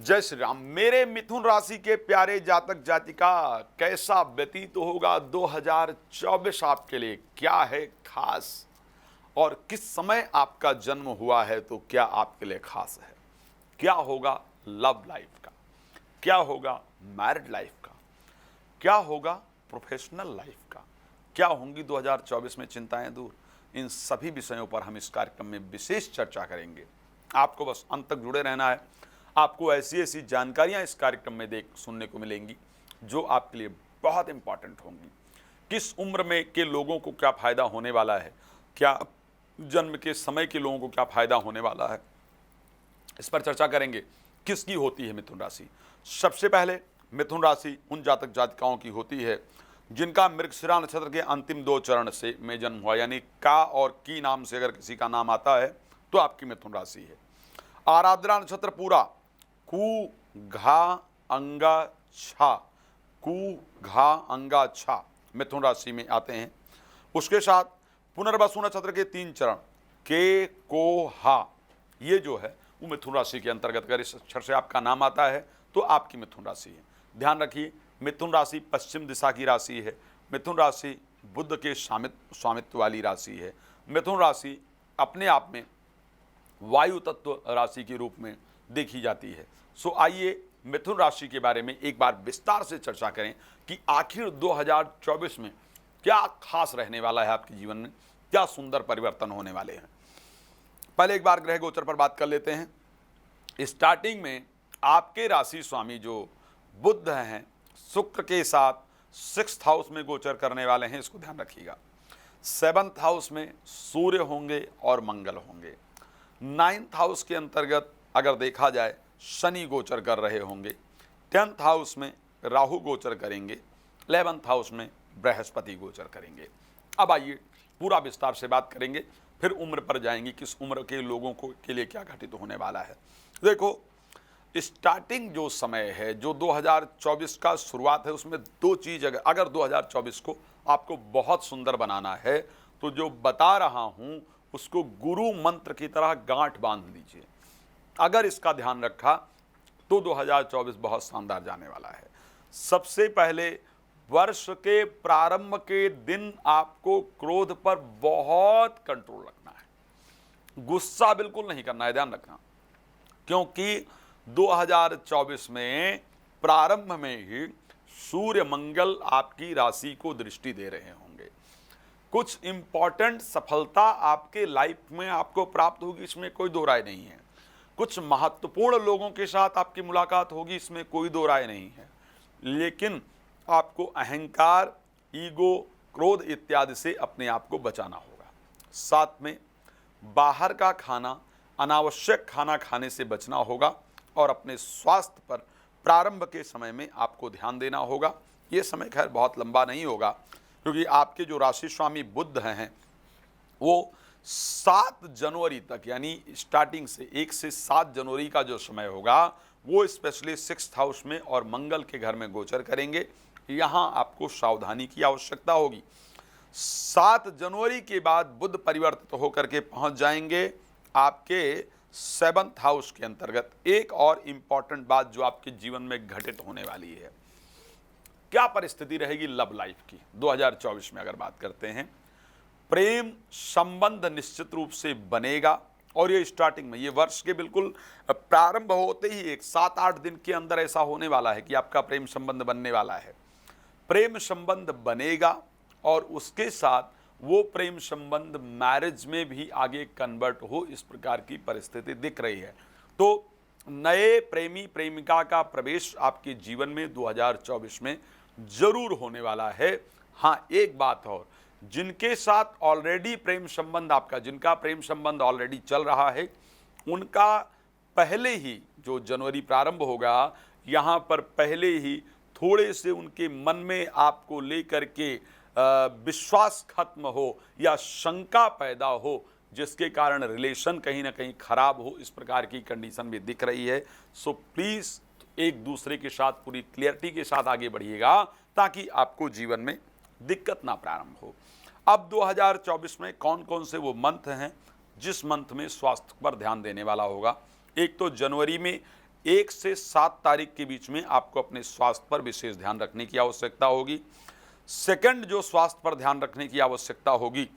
जय श्री राम। मेरे मिथुन राशि के प्यारे जातक जातिका, कैसा व्यतीत होगा 2024 आपके लिए? क्या है खास और किस समय आपका जन्म हुआ है तो क्या आपके लिए खास है? क्या होगा लव लाइफ का, क्या होगा मैरिड लाइफ का, क्या होगा प्रोफेशनल लाइफ का, क्या होंगी 2024 में चिंताएं दूर? इन सभी विषयों पर हम इस कार्यक्रम में विशेष चर्चा करेंगे। आपको बस अंत तक जुड़े रहना है। आपको ऐसी ऐसी जानकारियां इस कार्यक्रम में सुनने को मिलेंगी जो आपके लिए बहुत इंपॉर्टेंट होंगी। किस उम्र में के लोगों को क्या फायदा होने वाला है, क्या जन्म के समय के लोगों को क्या फायदा होने वाला है, इस पर चर्चा करेंगे। किसकी होती है मिथुन राशि? सबसे पहले मिथुन राशि उन जातक जातिकाओं की होती है जिनका मृगशिरा नक्षत्र के अंतिम 2 चरण से में जन्म हुआ, यानी का और की नाम से अगर किसी का नाम आता है तो आपकी मिथुन राशि है। आराधना नक्षत्र पूरा कु घा अंगा छा, कु घा अंगा छा मिथुन राशि में आते हैं। उसके साथ पुनर्वसु नक्षत्र के 3 चरण के को हा, ये जो है वो मिथुन राशि के अंतर्गत अगर इस अक्षर से आपका नाम आता है तो आपकी मिथुन राशि है। ध्यान रखिए, मिथुन राशि पश्चिम दिशा की राशि है। मिथुन राशि बुध के स्वामित्व वाली राशि है। मिथुन राशि अपने आप में वायु तत्व राशि के रूप में देखी जाती है। सो आइए मिथुन राशि के बारे में एक बार विस्तार से चर्चा करें कि आखिर 2024 में क्या खास रहने वाला है आपके जीवन में, क्या सुंदर परिवर्तन होने वाले हैं। पहले एक बार ग्रह गोचर पर बात कर लेते हैं। स्टार्टिंग में आपके राशि स्वामी जो बुध हैं, शुक्र के साथ 6th हाउस में गोचर करने वाले हैं, इसको ध्यान रखिएगा। 7th हाउस में सूर्य होंगे और मंगल होंगे। 9th हाउस के अंतर्गत अगर देखा जाए शनि गोचर कर रहे होंगे। 10th हाउस में राहु गोचर करेंगे। 11th हाउस में बृहस्पति गोचर करेंगे। अब आइए पूरा विस्तार से बात करेंगे, फिर उम्र पर जाएंगे, किस उम्र के लोगों को के लिए क्या घटित होने वाला है। देखो, स्टार्टिंग जो समय है, जो 2024 का शुरुआत है, उसमें 2 चीज़ अगर 2024 को आपको बहुत सुंदर बनाना है तो जो बता रहा हूं उसको गुरु मंत्र की तरह गांठ बांध लीजिए। अगर इसका ध्यान रखा तो 2024 बहुत शानदार जाने वाला है। सबसे पहले वर्ष के प्रारंभ के दिन आपको क्रोध पर बहुत कंट्रोल रखना है, गुस्सा बिल्कुल नहीं करना है, ध्यान रखना, क्योंकि 2024 में प्रारंभ में ही सूर्य मंगल आपकी राशि को दृष्टि दे रहे होंगे। कुछ इंपॉर्टेंट सफलता आपके लाइफ में आपको प्राप्त होगी, इसमें कोई दो राय नहीं है। कुछ महत्वपूर्ण लोगों के साथ आपकी मुलाकात होगी, इसमें कोई दो राय नहीं है। लेकिन आपको अहंकार, ईगो, क्रोध इत्यादि से अपने आप को बचाना होगा। साथ में बाहर का खाना, अनावश्यक खाना खाने से बचना होगा और अपने स्वास्थ्य पर प्रारंभ के समय में आपको ध्यान देना होगा। ये समय खैर बहुत लंबा नहीं होगा, क्योंकि आपके जो राशि स्वामी बुध हैं वो 7 जनवरी तक, यानी स्टार्टिंग से 1 से 7 जनवरी का जो समय होगा वो स्पेशली 6th हाउस में और मंगल के घर में गोचर करेंगे। यहाँ आपको सावधानी की आवश्यकता होगी। 7 जनवरी के बाद बुध परिवर्तित होकर के पहुँच जाएंगे आपके 7th हाउस के अंतर्गत। एक और इंपॉर्टेंट बात जो आपके जीवन में घटित होने वाली है, क्या परिस्थिति रहेगी लव लाइफ की 2024 में? अगर बात करते हैं, प्रेम संबंध निश्चित रूप से बनेगा और ये स्टार्टिंग में, ये वर्ष के बिल्कुल प्रारंभ होते ही 7-8 दिन के अंदर ऐसा होने वाला है कि आपका प्रेम संबंध बनने वाला है। प्रेम संबंध बनेगा और उसके साथ वो प्रेम संबंध मैरिज में भी आगे कन्वर्ट हो, इस प्रकार की परिस्थिति दिख रही है। तो नए प्रेमी प्रेमिका का प्रवेश आपके जीवन में 2024 में जरूर होने वाला है। हाँ, एक बात और, जिनके साथ ऑलरेडी प्रेम संबंध आपका, जिनका प्रेम संबंध ऑलरेडी चल रहा है, उनका पहले ही जो जनवरी प्रारंभ होगा, यहाँ पर पहले ही थोड़े से उनके मन में आपको लेकर के विश्वास खत्म हो या शंका पैदा हो, जिसके कारण रिलेशन कहीं ना कहीं खराब हो, इस प्रकार की कंडीशन भी दिख रही है। सो प्लीज़ एक दूसरे के साथ पूरी क्लियरिटी के साथ आगे बढ़िएगा ताकि आपको जीवन में दिक्कत ना प्रारंभ हो। अब 2024 में कौन कौन से वो मंथ हैं जिस मंथ में स्वास्थ्य पर ध्यान देने वाला होगा? एक तो जनवरी में 1 से 7 तारीख के बीच में आपको अपने स्वास्थ्य पर विशेष ध्यान रखने की आवश्यकता होगी। सेकंड जो स्वास्थ्य पर ध्यान रखने की आवश्यकता होगी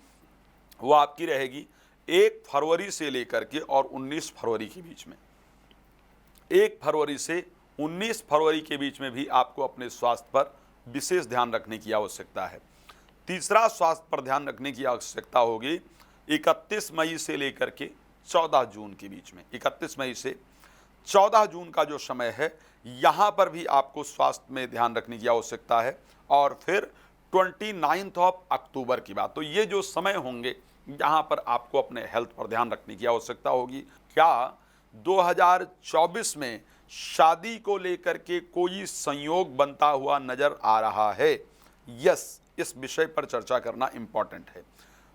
वो आपकी रहेगी 1 फरवरी से लेकर के और 19 फरवरी के बीच में। 1 फरवरी से 19 फरवरी के बीच में भी आपको अपने स्वास्थ्य पर विशेष ध्यान रखने की आवश्यकता है। तीसरा स्वास्थ्य पर ध्यान रखने की आवश्यकता होगी 31 मई से लेकर के 14 जून के बीच में। 31 मई से 14 जून का जो समय है यहाँ पर भी आपको स्वास्थ्य में ध्यान रखने की आवश्यकता है। और फिर 29 अक्टूबर की बात, तो ये जो समय होंगे यहाँ पर आपको अपने हेल्थ पर ध्यान रखने की आवश्यकता होगी। क्या 2024 में शादी को लेकर के कोई संयोग बनता हुआ नजर आ रहा है? यस, इस विषय पर चर्चा करना इंपॉर्टेंट है।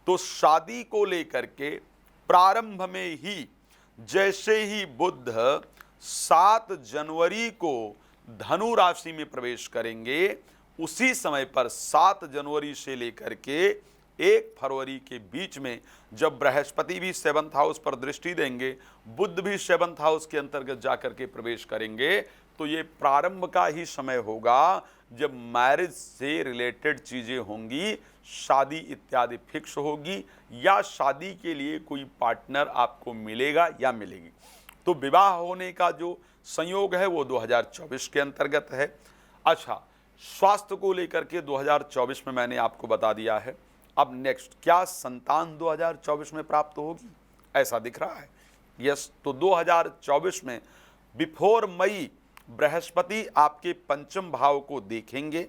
तो शादी को लेकर के प्रारंभ में ही जैसे ही बुध 7 जनवरी को धनु राशि में प्रवेश करेंगे, उसी समय पर 7 जनवरी से लेकर के 1 फरवरी के बीच में जब बृहस्पति भी 7th हाउस पर दृष्टि देंगे, बुध भी 7th हाउस के अंतर्गत जाकर के प्रवेश करेंगे, तो ये प्रारंभ का ही समय होगा जब मैरिज से रिलेटेड चीजें होंगी, शादी इत्यादि फिक्स होगी या शादी के लिए कोई पार्टनर आपको मिलेगा या मिलेगी। तो विवाह होने का जो संयोग है वो 2024 के अंतर्गत है। अच्छा, स्वास्थ्य को लेकर के 2024 में मैंने आपको बता दिया है। अब नेक्स्ट, क्या संतान 2024 में प्राप्त होगी? ऐसा दिख रहा है। यस, तो 2024 में बिफोर मई बृहस्पति आपके पंचम भाव को देखेंगे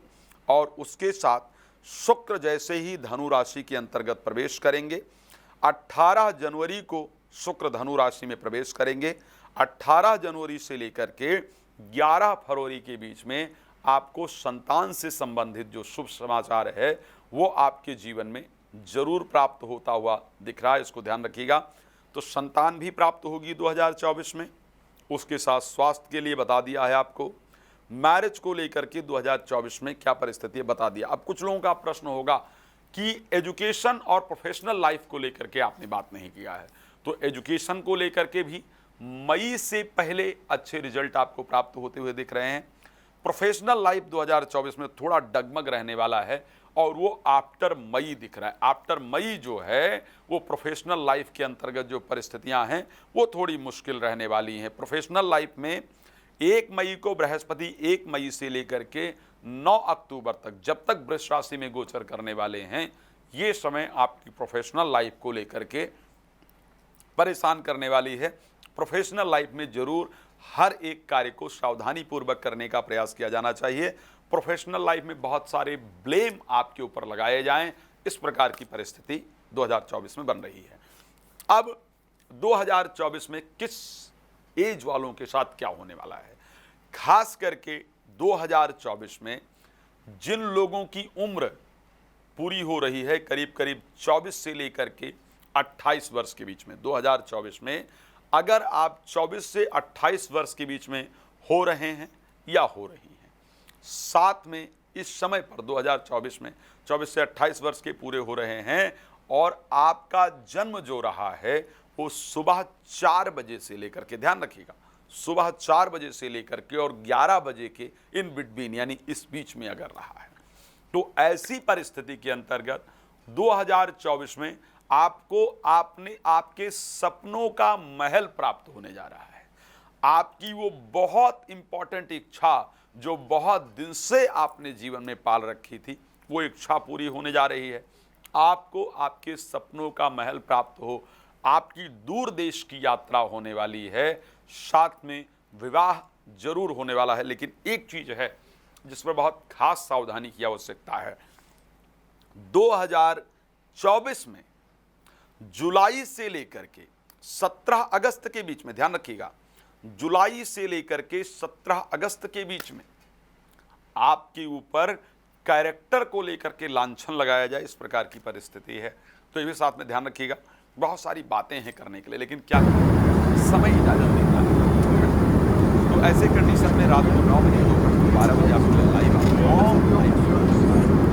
और उसके साथ शुक्र जैसे ही धनु राशि के अंतर्गत प्रवेश करेंगे। 18 जनवरी को शुक्र धनु राशि में प्रवेश करेंगे। 18 जनवरी से लेकर के 11 फरवरी के बीच में आपको संतान से संबंधित जो शुभ समाचार है वो आपके जीवन में जरूर प्राप्त होता हुआ दिख रहा है, इसको ध्यान रखिएगा। तो संतान भी प्राप्त होगी 2024 में। उसके साथ स्वास्थ्य के लिए बता दिया है आपको। मैरिज को लेकर के 2024 में क्या परिस्थिति है बता दिया। अब कुछ लोगों का प्रश्न होगा कि एजुकेशन और प्रोफेशनल लाइफ को लेकर के आपने बात नहीं किया है, तो एजुकेशन को लेकर के भी मई से पहले अच्छे रिजल्ट आपको प्राप्त होते हुए दिख रहे हैं। प्रोफेशनल लाइफ 2024 में थोड़ा डगमग रहने वाला है और वो आफ्टर मई दिख रहा है। आफ्टर मई जो है वो प्रोफेशनल लाइफ के अंतर्गत जो परिस्थितियां हैं वो थोड़ी मुश्किल रहने वाली हैं। प्रोफेशनल लाइफ में 1 मई को बृहस्पति 1 मई से लेकर के 9 अक्टूबर तक, जब तक वृष राशि में गोचर करने वाले हैं, ये समय आपकी प्रोफेशनल लाइफ को लेकर के परेशान करने वाली है। प्रोफेशनल लाइफ में जरूर हर एक कार्य को सावधानी पूर्वक करने का प्रयास किया जाना चाहिए। प्रोफेशनल लाइफ में बहुत सारे ब्लेम आपके ऊपर लगाए जाएं, इस प्रकार की परिस्थिति 2024 में बन रही है। अब 2024 में किस एज वालों के साथ क्या होने वाला है? खास करके 2024 में जिन लोगों की उम्र पूरी हो रही है करीब करीब 24 से लेकर के 28 वर्ष के बीच में, 2024 में अगर आप 24 से 28 वर्ष के बीच में हो रहे हैं या हो रही हैं, साथ में इस समय पर 2024 में 24 से 28 वर्ष के पूरे हो रहे हैं और आपका जन्म जो रहा है वो सुबह 4 बजे से लेकर के, ध्यान रखिएगा, सुबह 4 बजे से लेकर के और 11 बजे के इन बिटवीन यानी इस बीच में अगर रहा है, तो ऐसी परिस्थिति के अंतर्गत 2024 में आपको आपके सपनों का महल प्राप्त होने जा रहा है। आपकी वो बहुत इंपॉर्टेंट इच्छा जो बहुत दिन से आपने जीवन में पाल रखी थी, वो इच्छा पूरी होने जा रही है। आपको आपके सपनों का महल प्राप्त हो, आपकी दूर देश की यात्रा होने वाली है, साथ में विवाह जरूर होने वाला है। लेकिन एक चीज है जिस पर बहुत खास सावधानी की आवश्यकता है। 2024 में जुलाई से लेकर के 17 अगस्त के बीच में, ध्यान रखिएगा, जुलाई से लेकर के 17 अगस्त के बीच में आपके ऊपर कैरेक्टर को लेकर के लांछन लगाया जाए, इस प्रकार की परिस्थिति है। तो ये भी साथ में ध्यान रखिएगा। बहुत सारी बातें हैं करने के लिए, लेकिन क्या समय इजाजत देता है। तो ऐसे कंडीशन में रात को 9 बजे 12 बजे आपको लाइव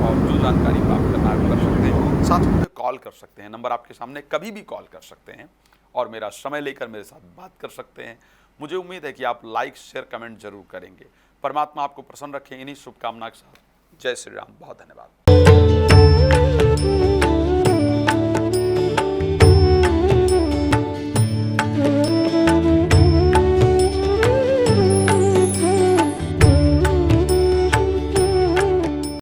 और जो जानकारी प्राप्त करना है कर सकते हैं। साथ में कॉल कर सकते हैं, नंबर आपके सामने, कभी भी कॉल कर सकते हैं और मेरा समय लेकर मेरे साथ बात कर सकते हैं। मुझे उम्मीद है कि आप लाइक शेयर कमेंट जरूर करेंगे। परमात्मा आपको प्रसन्न रखें। इन्हीं शुभकामना के साथ जय श्री राम। बहुत धन्यवाद।